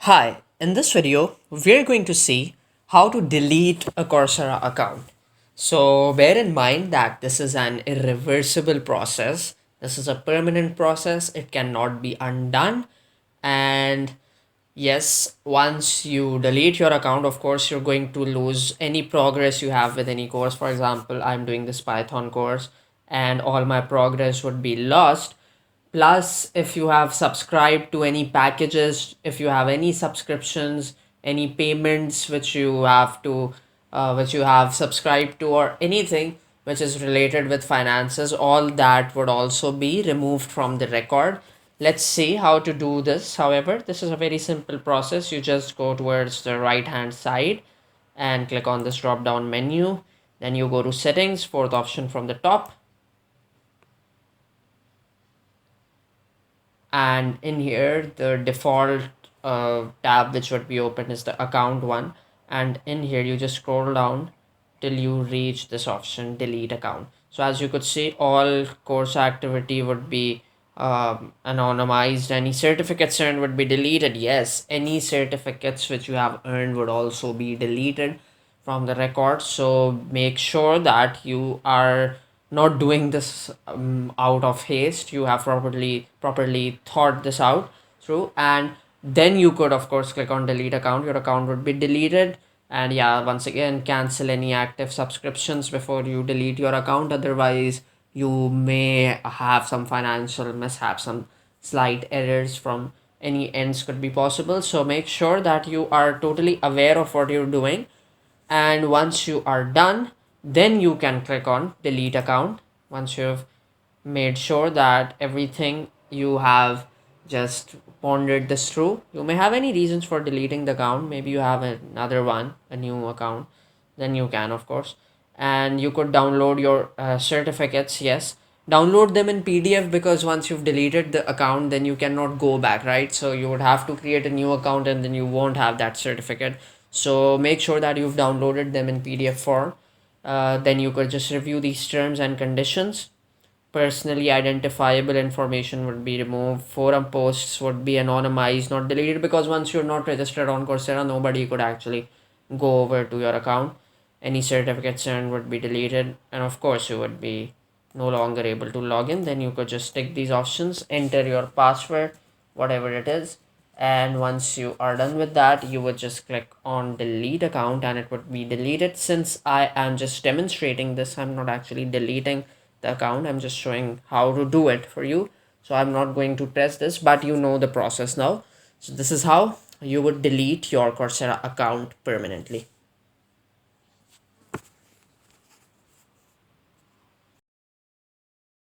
Hi, in this video, we're going to see how to delete a Coursera account. So bear in mind that this is an irreversible process. This is a permanent process. It cannot be undone. And yes, once you delete your account, of course, you're going to lose any progress you have with any course. For example, I'm doing this Python course and all my progress would be lost. Plus, if you have subscribed to any packages, if you have any subscriptions, any payments which you have subscribed to, or anything which is related with finances, all that would also be removed from the record. Let's see how to do this. However, this is a very simple process. You just go towards the right hand side and click on this drop down menu. Then you go to settings, fourth option from the top, and in here the default tab which would be open is the account one, and in here you just scroll down till you reach this option delete account. So as you could see, all course activity would be anonymized. Any certificates earned would be deleted. Yes, any certificates which you have earned would also be deleted from the record. So make sure that you are not doing this out of haste. You have properly thought this out through, and then you could of course click on delete account. Your account would be deleted. And yeah, once again, cancel any active subscriptions before you delete your account. Otherwise, you may have some financial mishap, some slight errors from any ends could be possible. So make sure that you are totally aware of what you're doing, and once you are done, then you can click on delete account. Once you've made sure that everything you have just pondered this through, you may have any reasons for deleting the account. Maybe you have another one, a new account, then you can of course. And you could download your certificates. Yes, download them in PDF, because once you've deleted the account, then you cannot go back, right? So you would have to create a new account and then you won't have that certificate. So make sure that you've downloaded them in PDF form. Then you could just review these terms and conditions. Personally identifiable information would be removed. Forum posts would be anonymized, not deleted, because once you're not registered on Coursera, nobody could actually go over to your account. Any certificates earned would be deleted, and of course, you would be no longer able to log in. Then you could just tick these options, enter your password, whatever it is, and once you are done with that, you would just click on delete account and it would be deleted. Since I am just demonstrating this, I'm not actually deleting the account, I'm just showing how to do it for you. So I'm not going to press this, but you know the process now. So this is how you would delete your Coursera account permanently.